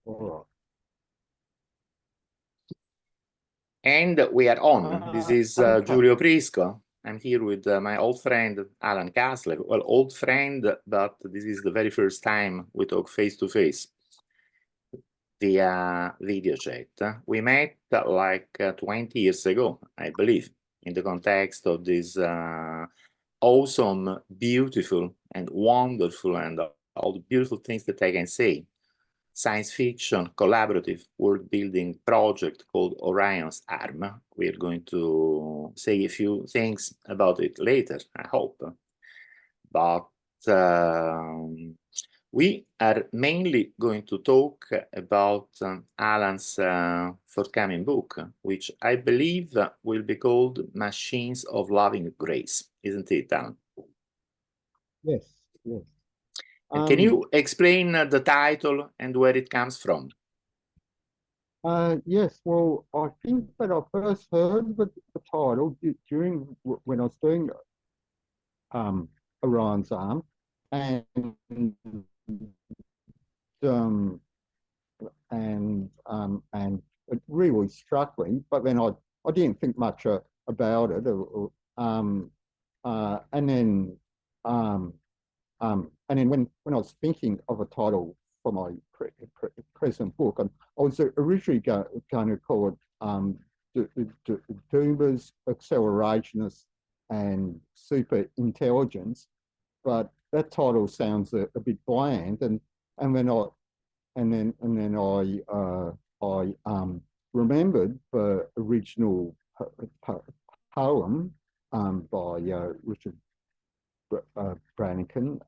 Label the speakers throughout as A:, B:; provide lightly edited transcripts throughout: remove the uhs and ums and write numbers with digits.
A: All
B: And we are on. This is
A: okay.
B: Giulio Prisco. I'm here with my old friend, Alan Kazlev. Well, old friend, but this is the very first time we talk face-to-face via video chat. We met like 20 years ago, I believe, in the context of this awesome, beautiful, and wonderful, and all the beautiful things that I can say, science fiction collaborative world building project called Orion's Arm. We're going to say a few things about it later, I hope. But we are mainly going to talk about Alan's forthcoming book, which I believe will be called Machines of Loving Grace, isn't it, Alan?
A: Yes, yes.
B: Can you explain the title and where it comes from?
A: Yes, well, I think that I first heard the title during when I was doing Orion's Arm, and um, and it really struck me. But then I didn't think much about it. And then when I was thinking of a title for my present book, I was originally going to call it Doomers, Accelerationists, and Super Intelligence, but that title sounds a bit bland, and then I remembered the original poem by Richard Brannigan,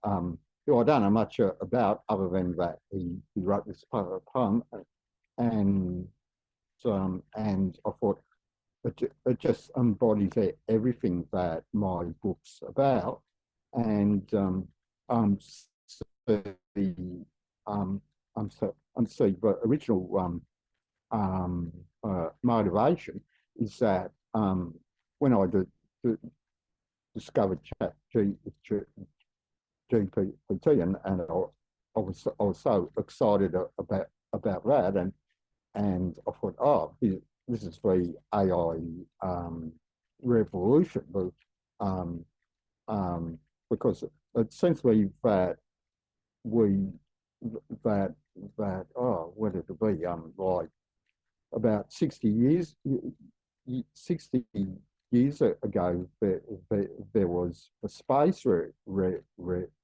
A: who I don't know much about other than that he wrote this poem, and I thought it just embodies everything that my book's about, and so the so the original motivation is that when I discovered GPT, and I was so excited about that, and I thought, oh, this is the AI revolution, but because it seems to me that we that what did it be like about 60 years ago, there was a space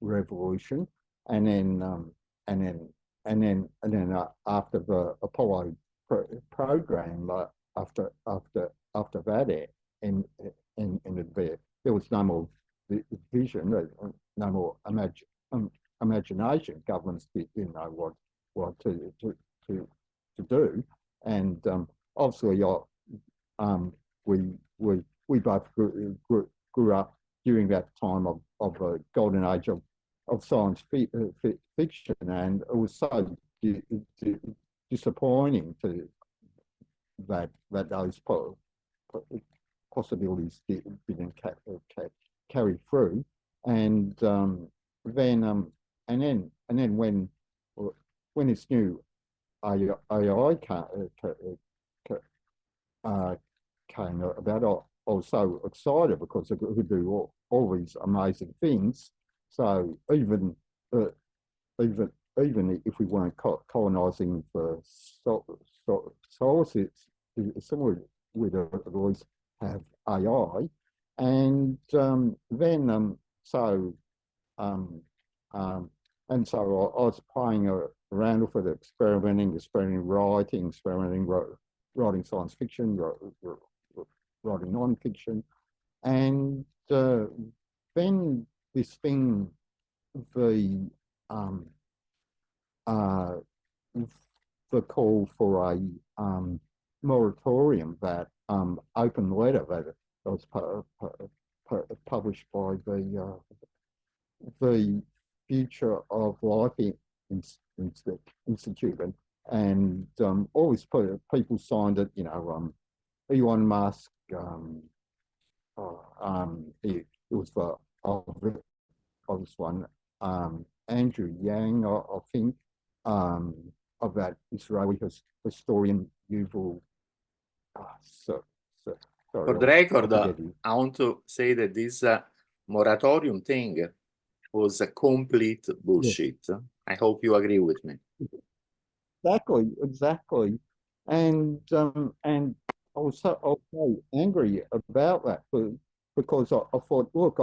A: revolution, and then after the Apollo program, after that, and there was no more vision, no more imagination. Governments didn't know what to do, and obviously, we both grew up during that time of the golden age of science fiction, and it was so disappointing that those possibilities didn't carry through, and then when this new AI came about, I was so excited because it could do all these amazing things. So even if we weren't colonizing the solar system, we'd always have AI, and then so and so I was playing around with it, experimenting, writing science fiction, writing non-fiction, and then this thing, the uh, the call for a moratorium, that open letter that was published by the Future of Life Institute, and all these people signed it. Elon Musk. It was the obvious one. Andrew Yang, I think. that Israeli historian Yuval. Sorry,
B: For the record,
A: forget it.
B: I want to say that this moratorium thing was a complete bullshit. I hope you agree with me.
A: Exactly, and I was so angry about that because I thought, look,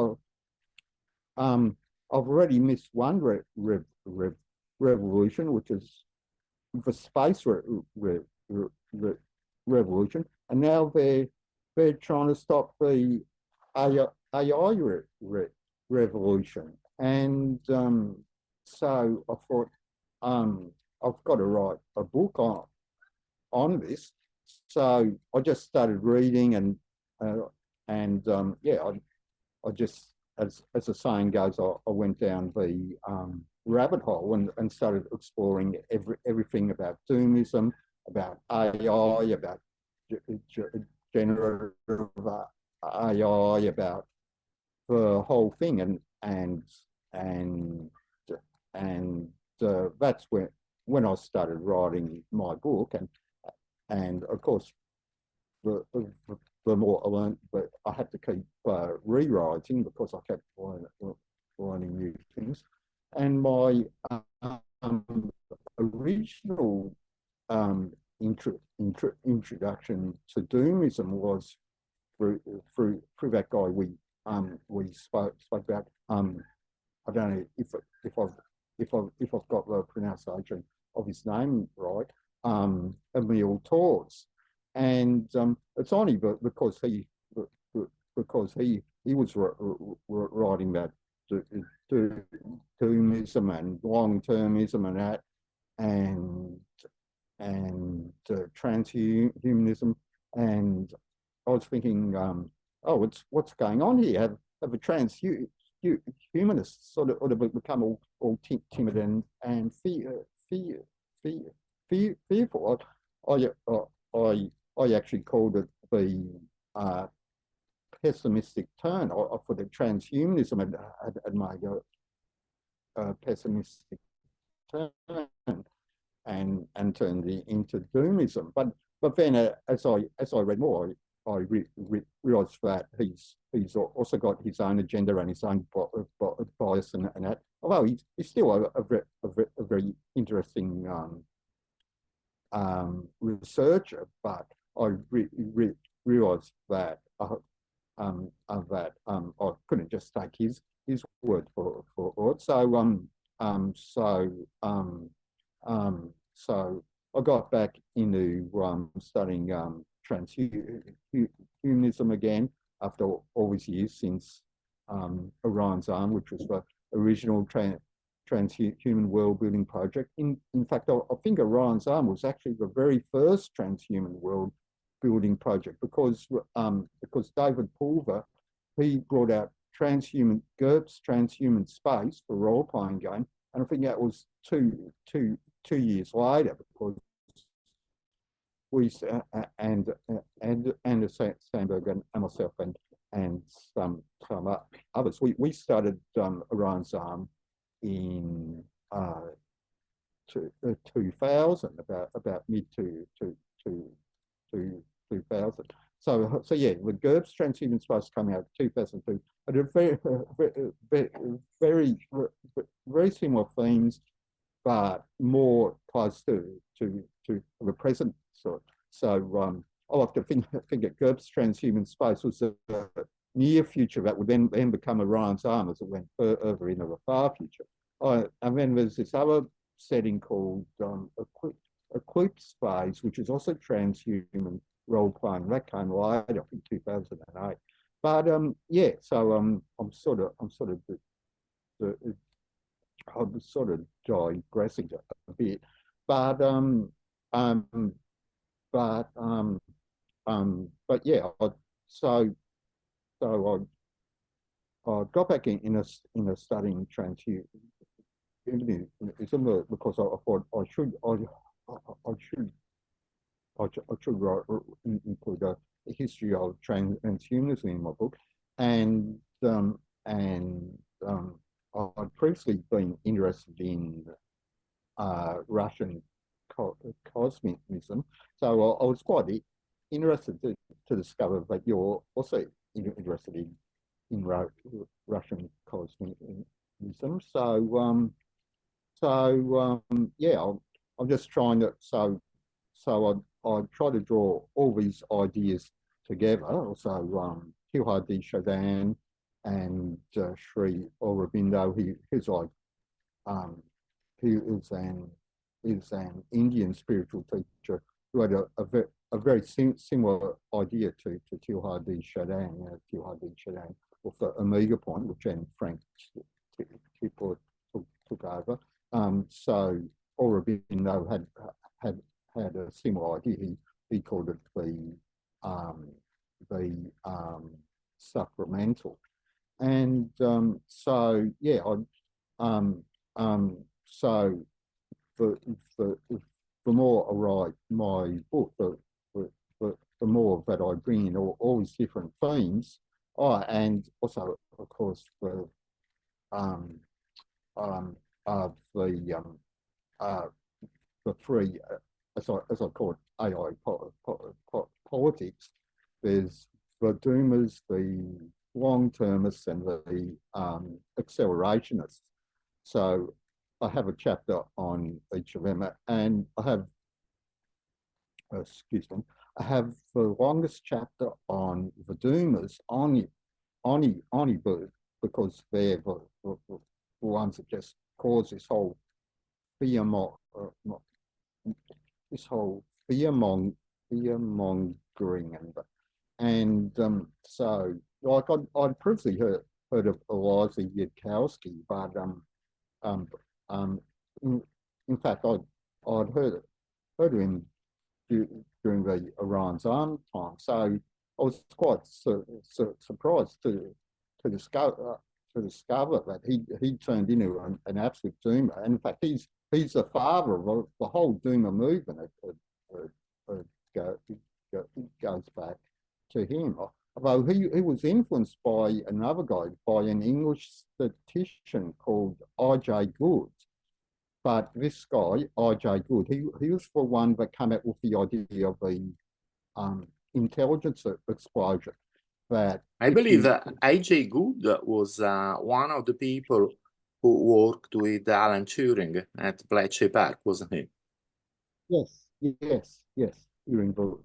A: I've already missed one revolution, which is the space revolution, and now they're trying to stop the AI revolution, and so I thought, I've got to write a book on this. So I just started reading, and yeah, I just, as the saying goes, I went down the rabbit hole and started exploring everything about doomism, about AI, about generative AI, about the whole thing, and and that's when I started writing my book, and of course the, the more I learned, but I had to keep rewriting because I kept learning new things. And my original introduction to doomism was through that guy we spoke about. I don't know if I've got the pronunciation of his name right. Emil Torres, and it's only because he was writing about doomism and long-termism and that, and transhumanism, and I was thinking, oh, what's going on here? Have a transhumanists sort of become all timid and fearful? I actually called it the pessimistic turn, or for the transhumanism had made a pessimistic turn and turned into doomism. But then as I read more, I realized that he's also got his own agenda and his own bias and that. Although he's still a very interesting researcher, but I realized that I couldn't just take his word for it. So I got back into studying transhumanism again after all these years since Orion's Arm, which was the original transhuman world building project. In fact, I think Orion's Arm was actually the very first transhuman world building project because David Pulver, he brought out GURPS Transhuman Space for role playing game, and I think that was two years later because we and Sandberg and myself and some others, we started Orion's Arm in 2000, about mid to 2000. So yeah, the GURPS Transhuman Space came out in 2002. And very similar themes, but more close to the present sort. So I like to think that GURPS Transhuman Space was a near future that would then become Orion's Arm as it went further into the far future. And then there's this other setting called Eclipse Phase, which is also transhuman role playing. That came later in 2008. But yeah, so I'm sort of digressing a bit, but yeah, so I got back in a studying transhumanism because I thought I should include a history of transhumanism in my book, and I'd previously been interested in Russian cosmism. So I was quite interested to discover that you're also interested in Russian cosmism. Yeah, I'm just trying to I try to draw all these ideas together. Also, Teilhard Chardin and Sri Aurobindo, who's like who is an Indian spiritual teacher who had a very similar idea to Teilhard Chardin, Teilhard Chardin, with the Omega point, which then Frank took over. So Aurobindo had a similar idea. He called it the sacramental, and so yeah, so the more I write my book, the more that I bring in all these different themes. Oh, and also, of course, um, um, the three, as I call it, AI politics. There's the doomers, the long-termists, and the accelerationists. So I have a chapter on each of them, and I have, excuse me, I have the longest chapter on the doomers, because they're the ones that just cause this whole fear, this whole fear mongering, and so like I'd previously heard of Eliza Yudkowsky, but um, um, in fact I'd heard of him during the Orion's Arm time, so I was quite surprised to discover that he turned into an absolute doomer. And in fact, he's the father of the whole doomer movement. Goes back to him. Although he was influenced by another guy, by an English statistician called I.J. Good. But this guy, I.J. Good, he was the one that came up with the idea of the intelligence explosion. That
B: I believe I.J. Good was one of the people who worked with Alan Turing at Bletchley Park, wasn't he?
A: Yes, during the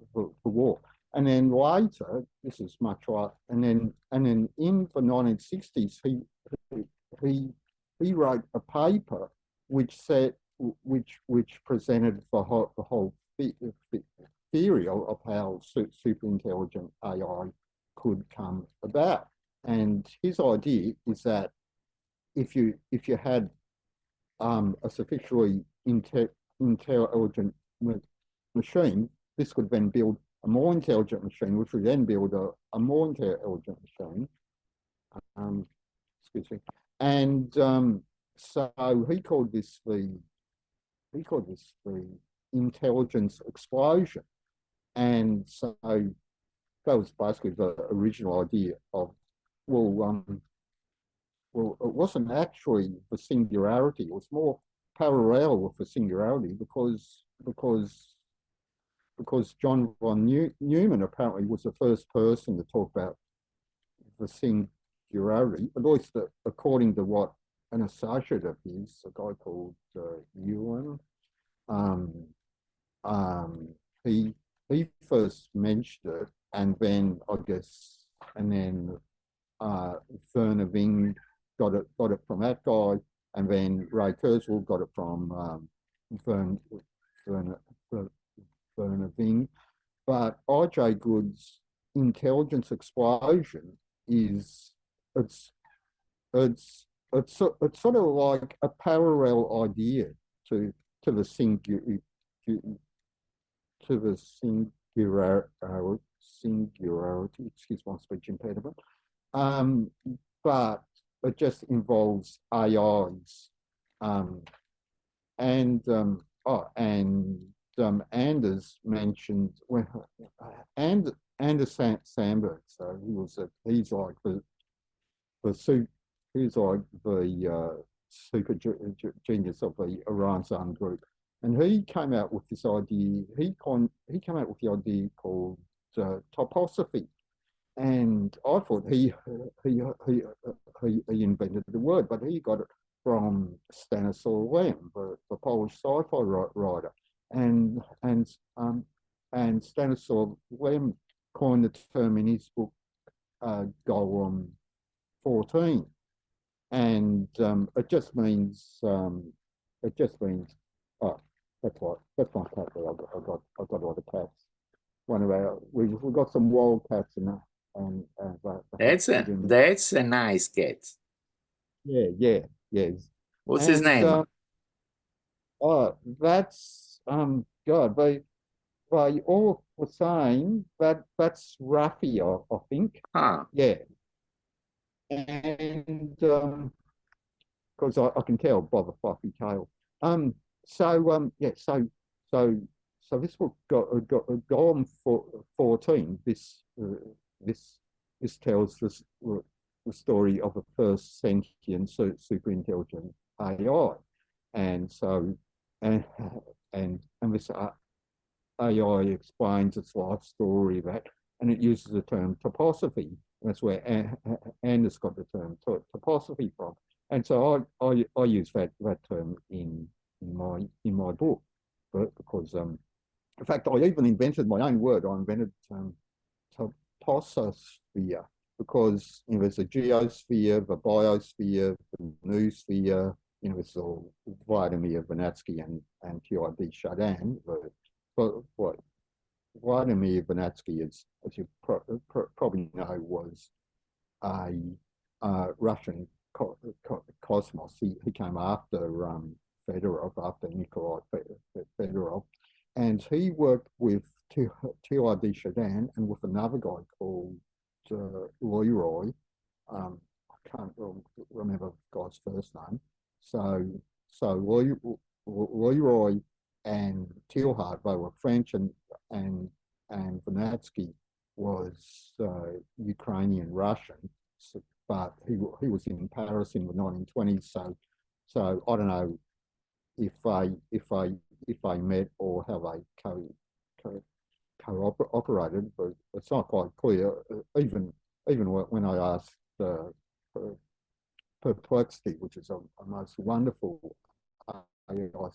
A: war. And then later, this is much like, and then in the 1960s, he wrote a paper which presented the whole theory of how super intelligent AI could come about. And his idea is that if you had a sufficiently intelligent machine, this could then build a more intelligent machine, which would then build a more intelligent machine. Excuse me. And so he called this the intelligence explosion. And so that was basically the original idea of, well, it wasn't actually the singularity. It was more parallel with the singularity because John von Neumann apparently was the first person to talk about the singularity, at least according to what an associate of his, a guy called Ewan, he first mentioned it, and then I guess, and then Werner Wing got it from that guy, and then Ray Kurzweil got it from Werner Wing. But I.J. Good's intelligence explosion is it's sort of like a parallel idea to the singularity, excuse my speech impediment, but it just involves AIs, Anders mentioned Anders Sandberg. So he's like the super genius of the Orion's Arm group, and he came out with this idea. He came out with the idea called toposophy, and I thought he he invented the word, but he got it from Stanislaw Lem, the Polish sci-fi writer, and and um, and Stanislaw Lem coined the term in his book Golem 14, and it just means oh, that's my cat there. I've got all the cats. One of our we've got some wild cats and
B: That's a nice cat.
A: Yes.
B: What's his name?
A: That's God, they all were saying that that's Ruffy, I think.
B: Huh.
A: Yeah. And because I can tell by the fluffy tail. Yeah, so this book got gone for 14. This tells the story of the first sentient super intelligent AI, and so and this AI explains its life story that, and it uses the term toposophy. That's where Anders got the term toposophy from. And so I use that term in my book, but because in fact I even invented my own word. I invented topososphere because there's a geosphere, the biosphere, the noosphere. It's all Vladimir Vernadsky and T.I.D. Chardin. But what Vladimir Vernadsky is, as you probably know, was a Russian cosmos. He came after Fedorov, after Nikolai Fedorov, and he worked with T.I.D. Chardin and with another guy called Leroy. I can't remember the guy's first name. So Leroy and Teilhard, they were French, and Vernadsky was Ukrainian Russian, but he was in Paris in the 1920s. So I don't know if I met or how they cooperated, but it's not quite clear. Even when I asked Perplexity, which is a most wonderful AI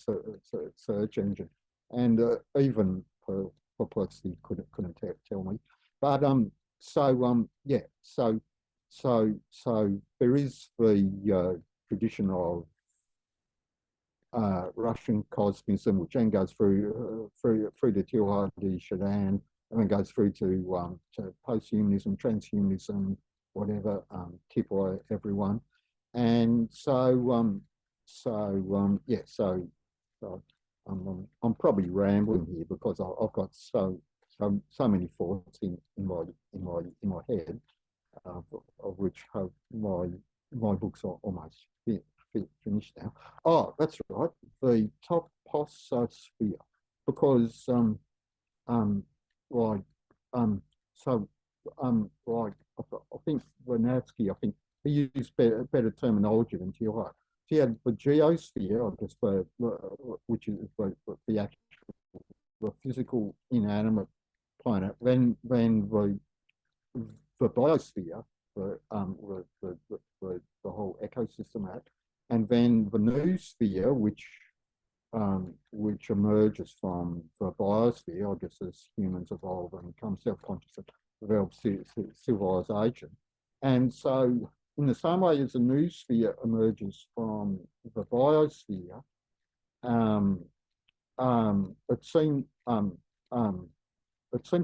A: search engine, and even Perplexity couldn't tell me. But yeah, so there is the tradition of Russian cosmism, which then goes through to Teilhard Chardin, and then goes through to posthumanism, transhumanism, whatever, Tipper, everyone, and yeah, so I'm probably rambling here because I've got so many thoughts in my head, of which my books are almost finished now. Oh, that's right, the topososphere, because like like I think Vernadsky, I think he used better terminology than Teilhard. He had the geosphere, I guess, which is the actual, the physical inanimate planet. Then the biosphere, the whole ecosystem act, and then the noosphere, which emerges from the biosphere, I guess, as humans evolve and become self-conscious and develop civilization. And so, in the same way as the noosphere emerges from the biosphere, it seems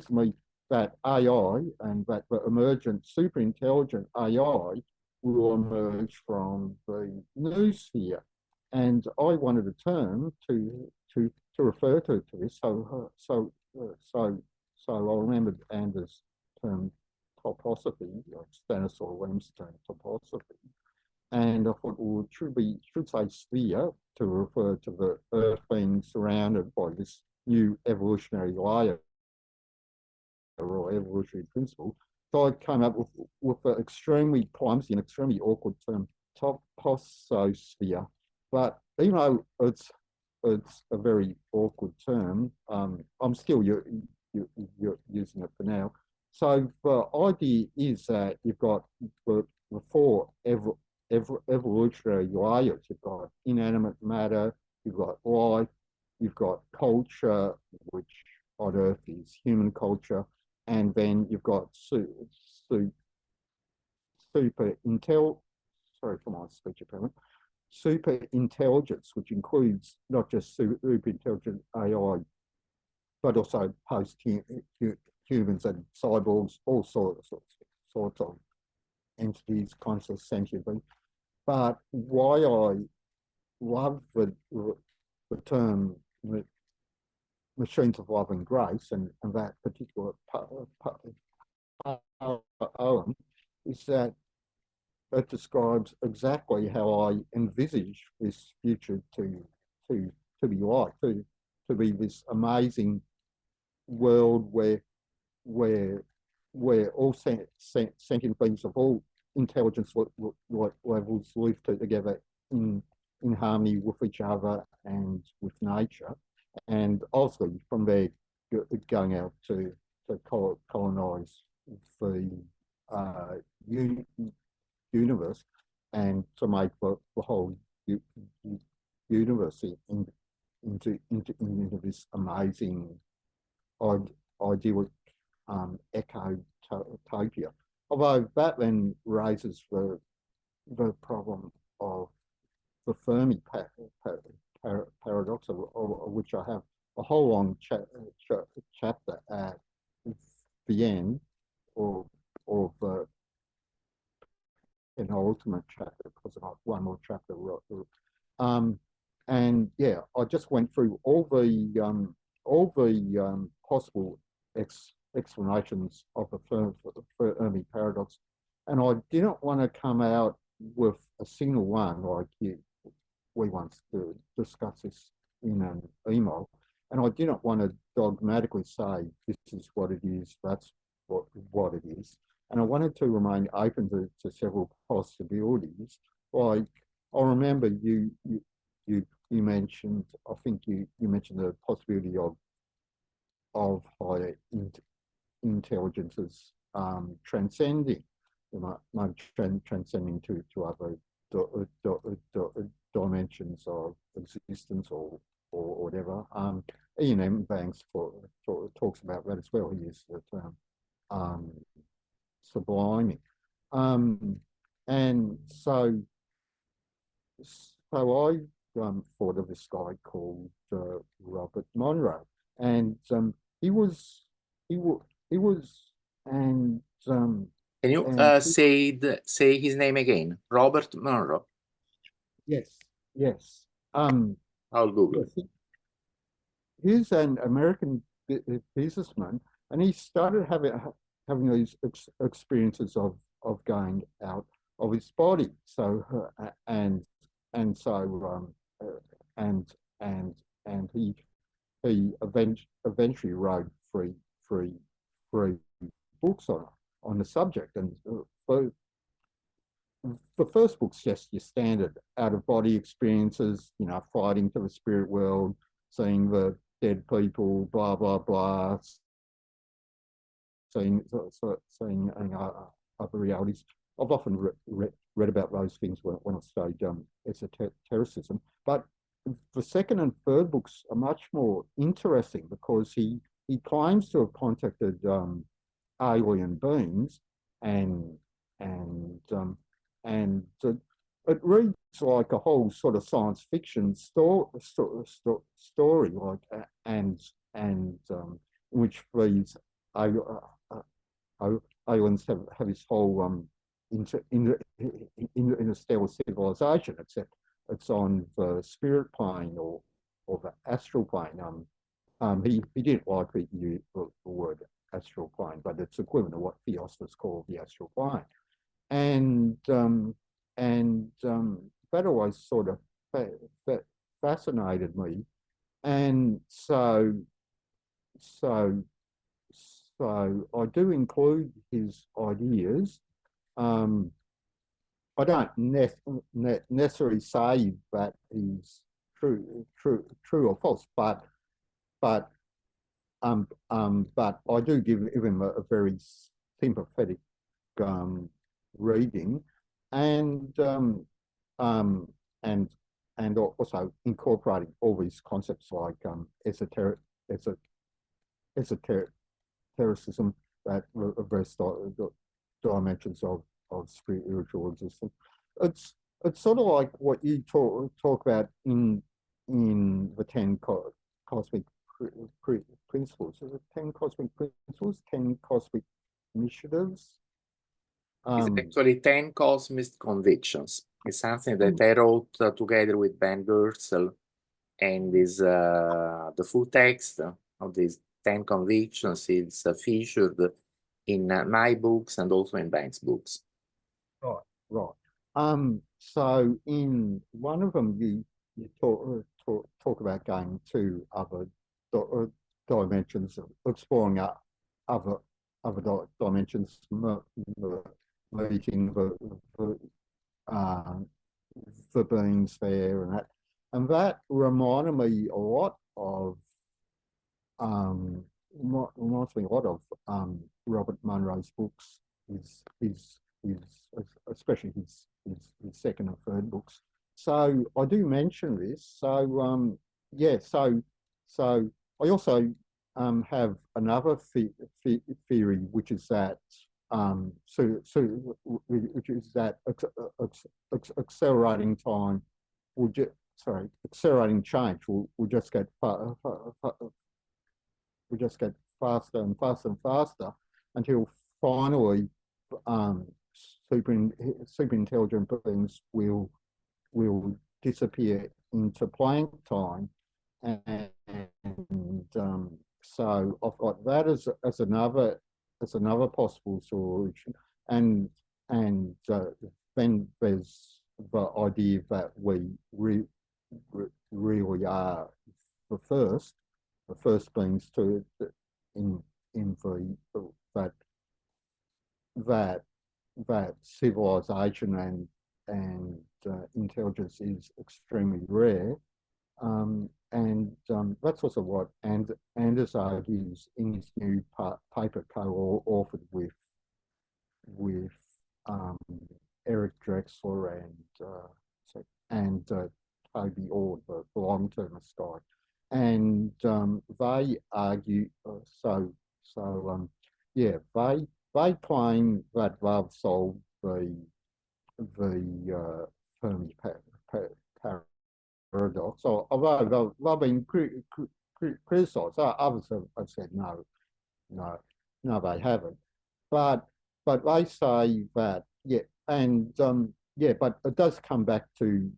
A: to me that AI and that the emergent super intelligent AI will emerge from the noosphere. And I wanted a term to refer to this. So I remembered Anders' term toposophy, like Stanislaw Lem's term toposophy, and I thought, well, it should say sphere to refer to the Earth being surrounded by this new evolutionary layer or evolutionary principle. So I came up with an extremely clumsy and extremely awkward term, topososphere. But even though it's a very awkward term. I'm still you're using it for now. So the idea is that you've got the four evolutionary layers. You've got inanimate matter, you've got life, you've got culture, which on Earth is human culture, and then you've got super sorry for my speech impairment, super intelligence, which includes not just super intelligent AI, but also post-humans and cyborgs, all sorts of entities, conscious, sentient beings. But why I love the term machines of love and grace and that particular poem is that it describes exactly how I envisage this future to be like, to be this amazing world where all sentient beings of all intelligence levels live together in harmony with each other and with nature, and obviously from there going out to colonize the universe and to make the whole universe into this amazing idyllic ecotopia. Although that then raises the problem of the Fermi paradox, of which I have a whole long chapter at the end, or the penultimate chapter, because I have one more chapter. And yeah, I just went through all the possible explanations of the Fermi paradox, and I didn't want to come out with a single one like we once discussed this in an email, and I didn't want to dogmatically say this is what it is, that's what it is, and I wanted to remain open to several possibilities. Like I remember you mentioned, I think you mentioned the possibility of higher intelligences transcending, transcending to other dimensions of existence or whatever. Ian M. Banks talks about that as well. He uses the term subliming. And so I thought of this guy called Robert Monroe, and he was and
B: Can you say his name again? Robert Monroe.
A: Yes.
B: I'll Google.
A: Yes, he's an American businessman, and he started having these experiences of going out of his body. So and he eventually wrote three books on the subject. And the first book's just your standard out-of-body experiences, fighting to the spirit world, seeing the dead people, blah, blah, blah, seeing other realities. I've often read about those things when I studied esotericism. But the second and third books are much more interesting because he claims to have contacted alien beings, and it reads like a whole sort of science fiction story, like in which these aliens have this whole interstellar civilization, except it's on the spirit plane or the astral plane. He didn't like the word astral plane, but it's equivalent to what theosophists call the astral plane. And that always sort of fascinated me. And so I do include his ideas. I don't necessarily say that he's true or false, but I do give him a very sympathetic reading, and um, and and also incorporating all these concepts like esotericism, that various dimensions of spiritual existence. It's it's sort of like what you talk about in the 10 cosmic principles. Is it 10 cosmic principles, 10 cosmic initiatives?
B: It's actually 10 cosmic convictions. It's something that I wrote together with Ben Gursel, and is the full text of these 10 convictions is featured in my books and also in Ben's books.
A: Right. So in one of them, you talk about going to other dimensions, exploring other dimensions, meeting the beings there, and that reminded me a lot of reminds me a lot of Robert Monroe's books, his especially his second and third books. So I do mention this. So yeah, so I also have another theory, which is that which is that accelerating time will accelerating change will just get faster and faster and faster until finally super intelligent beings will disappear into blank time, and so I've got that as another possible solution, and then there's the idea that we really are the first beings to in the that civilization and intelligence is extremely rare, and that's also what Anders argues in his new paper co-authored with Eric Drexler and Toby Ord, the long-termist guy, and they argue yeah, they claim that they've solved the Fermi paradox. So although they've been criticised, others have said no, they haven't. But they say that yeah, and yeah, but it does come back to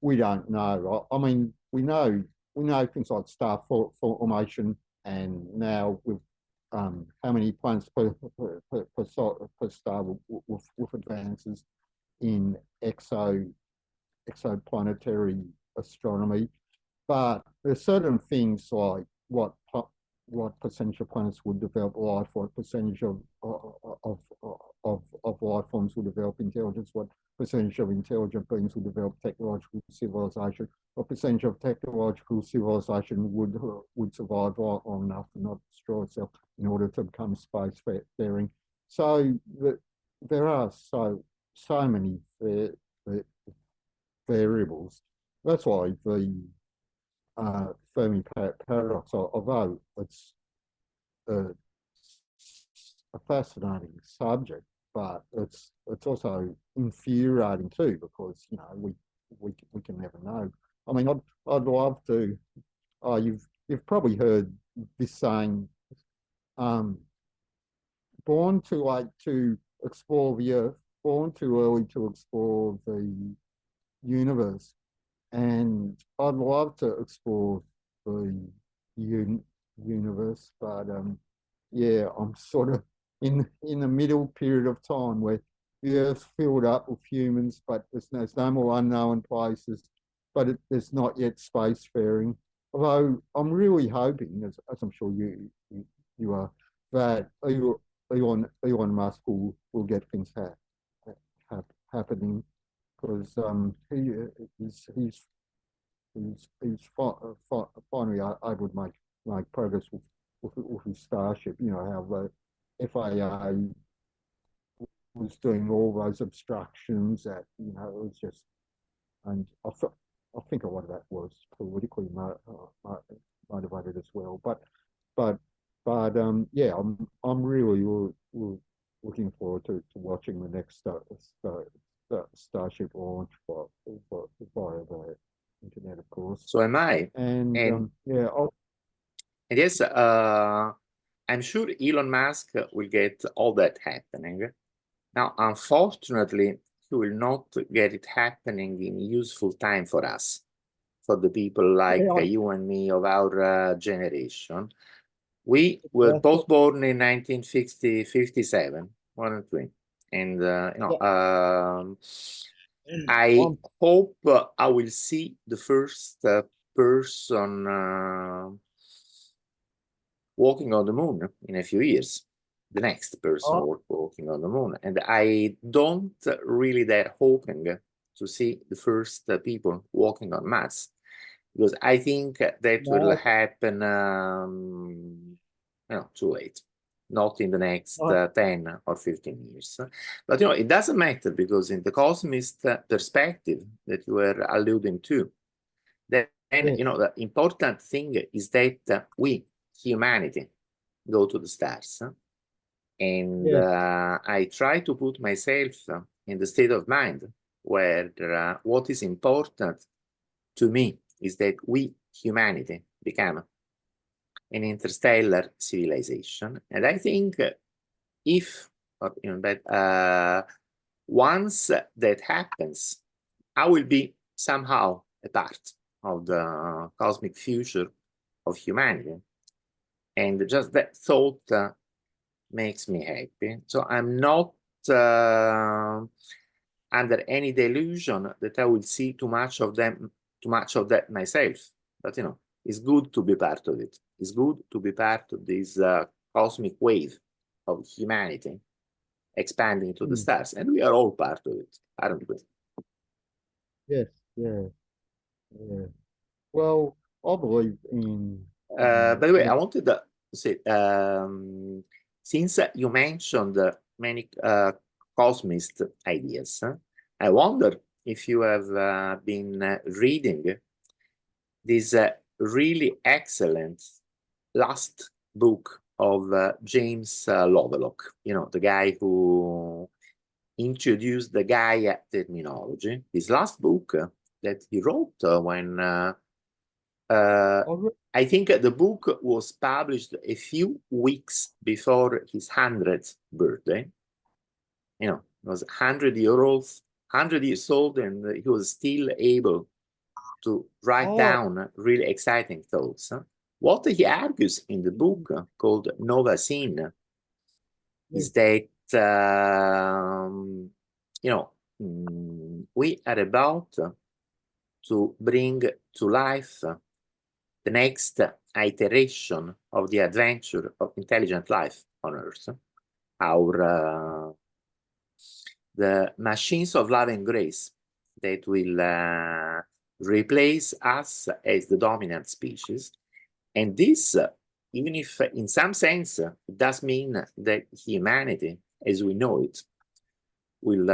A: we don't know. I mean, we know things like star formation, and now with how many planets per star with advances in exoplanetary astronomy. But there's certain things like what percentage of planets would develop life, what percentage of life forms will develop intelligence, what percentage of intelligent beings will develop technological civilization, what percentage of technological civilization would survive long enough and not destroy itself in order to become spacefaring. So there are so many variables. That's why the Fermi paradox, although it's a fascinating subject, but it's also infuriating too, because we can never know. I mean, I'd love to. Oh, you've probably heard this saying, born too late to explore the Earth, born too early to explore the universe. And I'd love to explore the universe, but yeah, I'm sort of in the middle period of time where the Earth's filled up with humans, but there's no more unknown places, but there's not yet spacefaring. Although I'm really hoping, as I'm sure you are, that Elon Musk will get things happening. because finally able to make progress with his starship. You know how the FAA was doing all those obstructions that it was just, and I think a lot of that was politically motivated as well. But yeah, I'm really looking forward to watching the next Starship launch via the internet, of course.
B: So am I.
A: And yeah,
B: and yes, I'm sure Elon Musk will get all that happening. Now, unfortunately, he will not get it happening in useful time for us, for the people like you and me of our generation. We were both born in 1957, 1 and 2. And, I hope I will see the first person walking on the moon in a few years, the next person walking on the moon. And I don't really that hoping to see the first people walking on Mars, because I think that will happen too late, not in the next 10 or 15 years. But it doesn't matter, because in the cosmist perspective that you were alluding to, then the important thing is that we, humanity, go to the stars. And I try to put myself in the state of mind where what is important to me is that we, humanity, become an interstellar civilization. And I think if, once that happens, I will be somehow a part of the cosmic future of humanity. And just that thought makes me happy. So I'm not under any delusion that I will see too much of that myself. But it's good to be part of it. It's good to be part of this cosmic wave of humanity expanding to the stars, and we are all part of it, aren't we?
A: Yes, yeah. Well, I believe in.
B: By the way, I wanted to say, since you mentioned many cosmist ideas, I wonder if you have been reading this really excellent last book of James Lovelock, the guy who introduced the Gaia terminology. His last book that he wrote when I think the book was published a few weeks before his 100th birthday. He was 100 years old, and he was still able to write down really exciting thoughts. What he argues in the book called Nova Scene is that we are about to bring to life the next iteration of the adventure of intelligent life on Earth. The machines of love and grace that will replace us as the dominant species. And this, even if in some sense it does mean that humanity, as we know it, will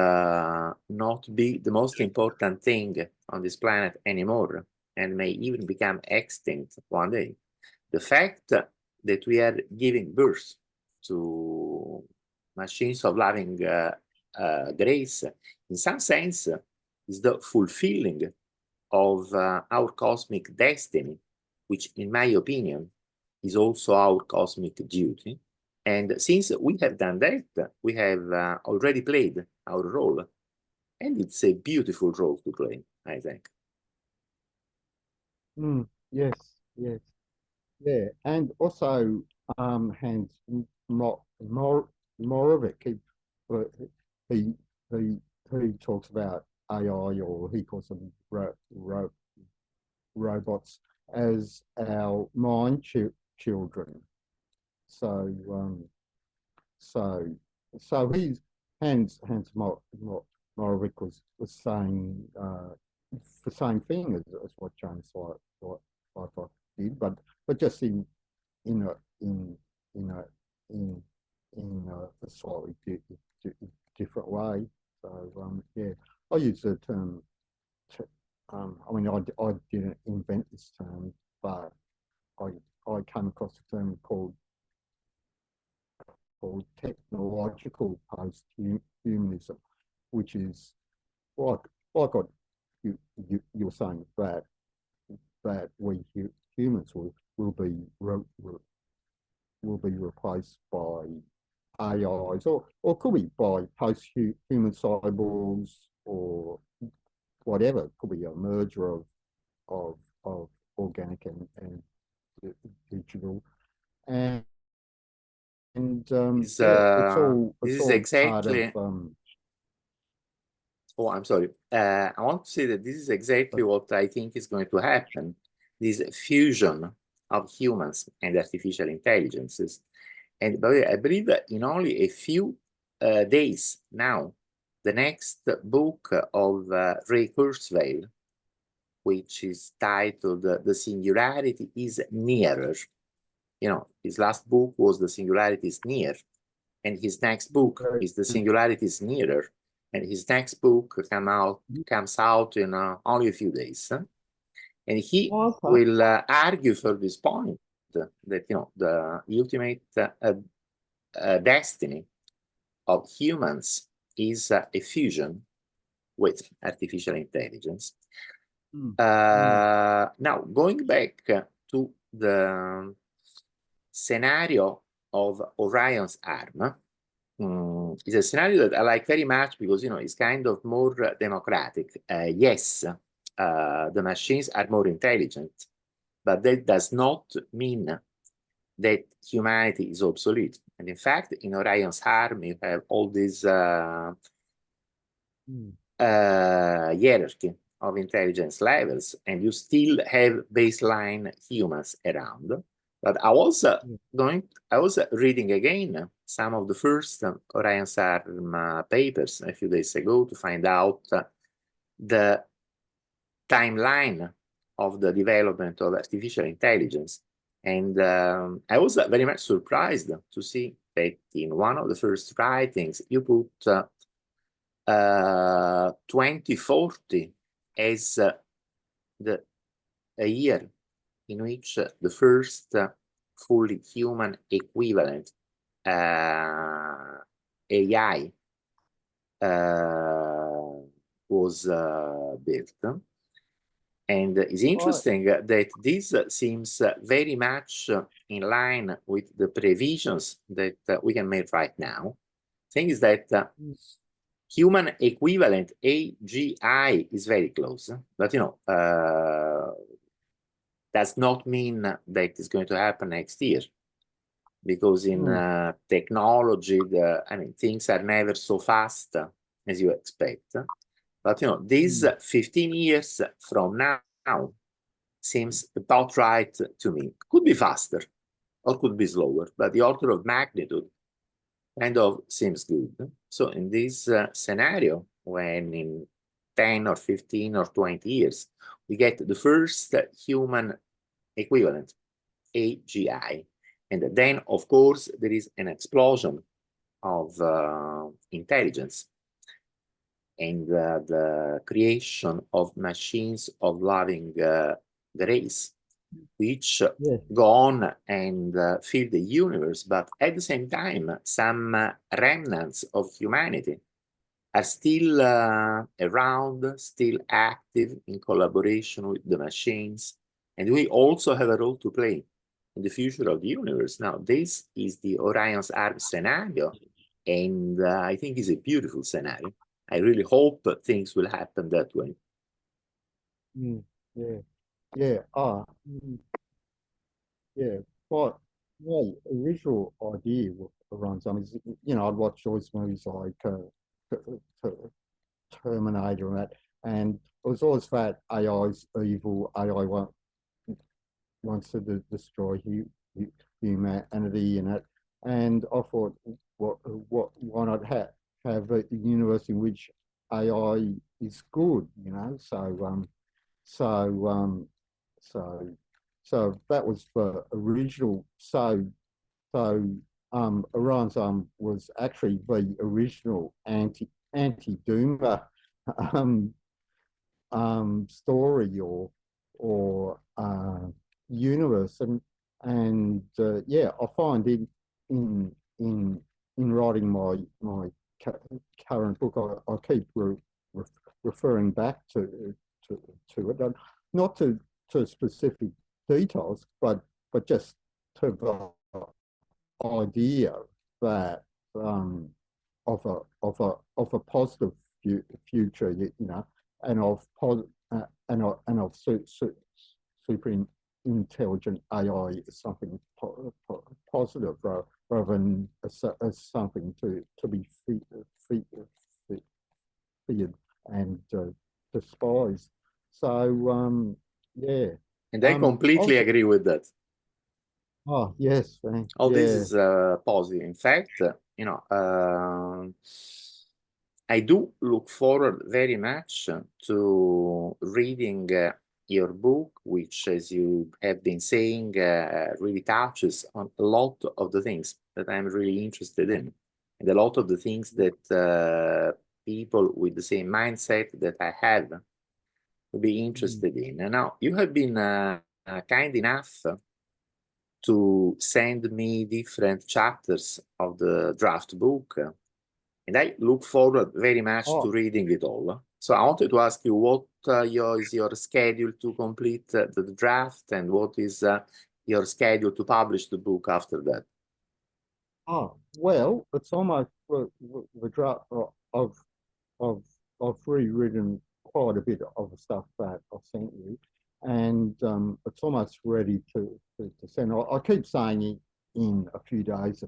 B: not be the most important thing on this planet anymore, and may even become extinct one day. The fact that we are giving birth to machines of loving grace, in some sense, is the fulfilling of our cosmic destiny, which, in my opinion, is also our cosmic duty. And since we have done that, we have already played our role. And it's a beautiful role to play, I think.
A: Yes, yes, yeah. And also, Hans Moravec, he, he talks about AI, or he calls them robots, as our mind children. So he's Hans Morovic was saying the same thing as what James Lightfoot did, but just in a in in a in a slightly different way. So yeah, I use the term. I mean, I didn't invent this term, but I I came across a term called technological post-humanism, which is like what you were saying that we humans will be replaced by AIs or could be by post-human cyborgs or whatever. It could be a merger of of organic and digital and
B: Is
A: yeah,
B: this
A: it's
B: is
A: all part of
B: exactly. Oh, I'm sorry. I want to say that this is exactly what I think is going to happen. This fusion of humans and artificial intelligences. And by the way, I believe that in only a few days now, the next book of Ray Kurzweil, which is titled The Singularity is Nearer. You know, his last book was The Singularity is Near, and his next book is The Singularity is Nearer, and his next book comes out in only a few days. And he will argue for this point that, you know, the ultimate destiny of humans is a fusion with artificial intelligence. Now, going back to the scenario of Orion's arm, is a scenario that I like very much because, you know, it's kind of more democratic. Yes, the machines are more intelligent, but that does not mean that humanity is obsolete. And in fact, in Orion's arm, you have all these hierarchy of intelligence levels, and you still have baseline humans around. But I was reading again some of the first Orion's arm papers a few days ago to find out the timeline of the development of artificial intelligence. And I was very much surprised to see that in one of the first writings, you put 2040 as a year in which the first fully human equivalent AI was built. And it's interesting that this seems very much in line with the previsions that we can make right now. Thing is that human equivalent AGI is very close, but, you know, does not mean that it's going to happen next year, because in technology, I mean, things are never so fast as you expect. But, you know, these 15 years from now seems about right to me. Could be faster or could be slower, but the order of magnitude kind of seems good. So in this scenario, when in 10 or 15 or 20 years, we get the first human equivalent, AGI, and then, of course, there is an explosion of intelligence and the creation of machines of loving grace, which go on and fill the universe, but at the same time, some remnants of humanity are still around, still active in collaboration with the machines, and we also have a role to play in the future of the universe. Now, this is the Orion's arm scenario, and I think it's a beautiful scenario. I really hope things will happen that way.
A: Yeah, yeah, yeah. But my original idea around something is, you know, I'd watch all these movies like Terminator and that, and it was always that AI's evil, AI wants to destroy humanity and that. And I thought, why not have a universe in which AI is good, you know. So so that was the original. So Orion's was actually the original anti-doomer um, story or universe, and yeah, I find in in in writing my current book, I keep referring back to to it, not to specific details, but just to the idea that of a positive future, you know, and of super intelligent AI is something positive rather than as something to be feared and despised. So yeah.
B: And I completely
A: Also,
B: agree with that.
A: oh yes,
B: All this
A: yeah.
B: is positive. In fact, you know, I do look forward very much to reading your book, which, as you have been saying, really touches on a lot of the things that I'm really interested in, and a lot of the things that people with the same mindset that I have will be interested in. And now, you have been kind enough to send me different chapters of the draft book, and I look forward very much to reading it all. So I wanted to ask you, what is your schedule to complete the draft, and what is your schedule to publish the book after that?
A: Oh, well, it's almost the draft. I've I've rewritten quite a bit of the stuff that I sent you, and it's almost ready to send. I keep saying it in a few days,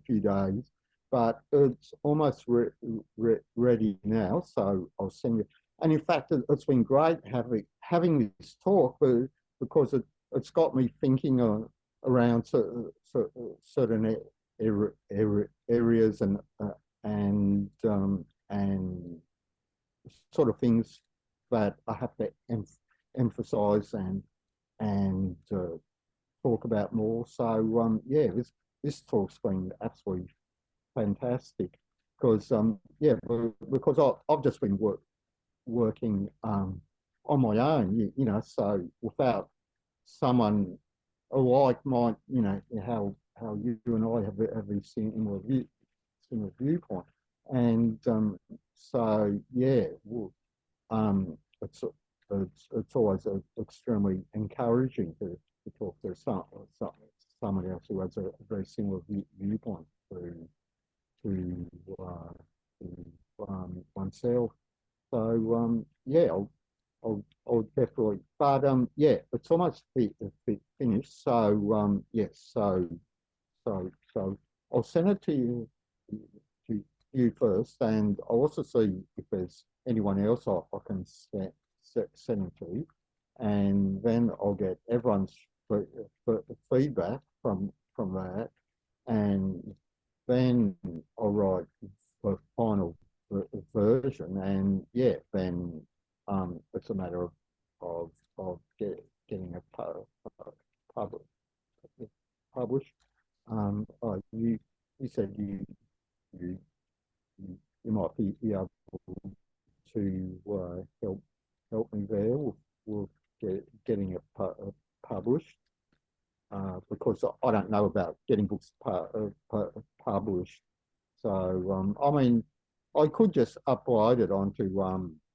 A: but it's almost ready now. So I'll send you. And in fact, it's been great having this talk, because it's got me thinking around certain areas and sort of things that I have to emphasize and talk about more. So yeah, this talk's been absolutely fantastic because yeah, because I've just been working on my own, you know, so without someone like my, you know, how you and I have a similar viewpoint, and so yeah, well, it's always extremely encouraging to talk to someone else who has a very similar viewpoint to, oneself. So yeah, I'll definitely. But yeah, it's almost finished. So yes, so I'll send it to you first, and I'll also see if there's anyone else I can send it to, and then I'll get everyone's feedback from that, and then I'll write the final version, and yeah, then it's a matter of getting it published. Oh, you said you you might be able to help me there with getting it published, because I don't know about getting books published. So I mean, I could just upload it onto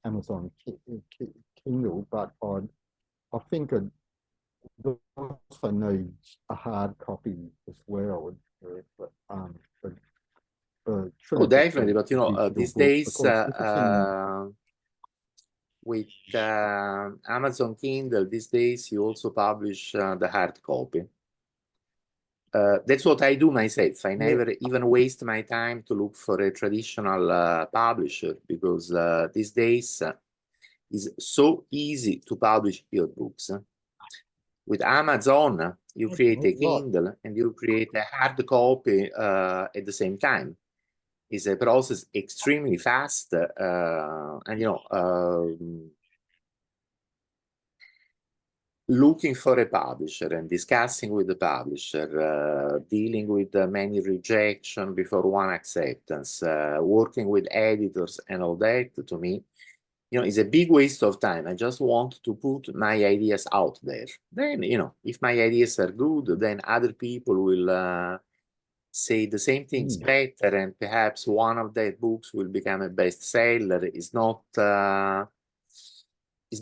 A: Amazon Kindle, but I think it also needs a hard copy as well. But,
B: Oh,
A: shouldn't just
B: definitely.
A: be
B: But you know,
A: digital
B: these
A: book,
B: days
A: because if it's in
B: with Amazon Kindle, these days you also publish the hard copy. That's what I do myself. I never even waste my time to look for a traditional publisher, because these days it's so easy to publish your books. With Amazon, you create a Kindle and you create a hard copy at the same time. is a process extremely fast, and looking for a publisher and discussing with the publisher, dealing with many rejection before one acceptance, working with editors and all that, to me, is a big waste of time. I just want to put my ideas out there. Then, if my ideas are good, then other people will say the same things better, and perhaps one of their books will become a bestseller. It's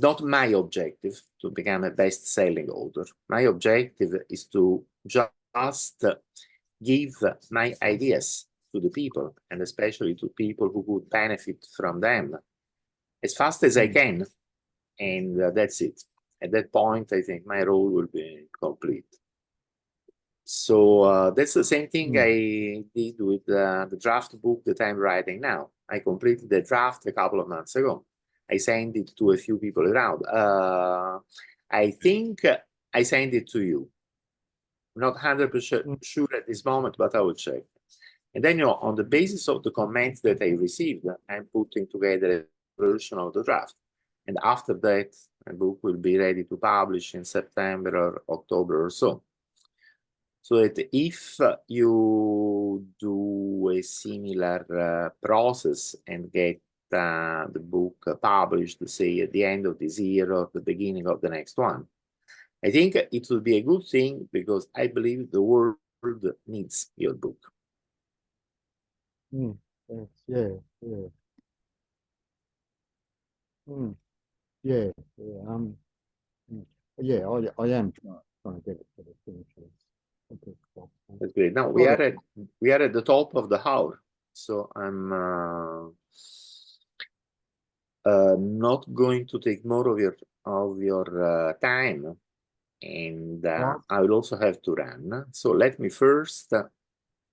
B: not my objective to become a best-selling author. My objective is to just give my ideas to the people, and especially to people who would benefit from them, as fast as I can. And that's it. At that point, I think my role will be complete. So that's the same thing I did with the draft book that I'm writing now. I completed the draft a couple of months ago. I sent it to a few people around. I think I sent it to you. Not 100% sure at this moment, but I will check. And then, on the basis of the comments that I received, I'm putting together a version of the draft. And after that, my book will be ready to publish in September or October or so. So that if you do a similar process and get the book published, say at the end of this year or the beginning of the next one, I think it will be a good thing, because I believe the world needs your book.
A: Yeah. Yeah. Yeah. Yeah. I am trying to get it to the finish.
B: That's great. Now we are at the top of the hour, so I'm not going to take more of your time, and I will also have to run. So let me first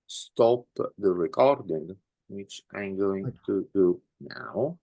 B: stop the recording, which I'm going to do now.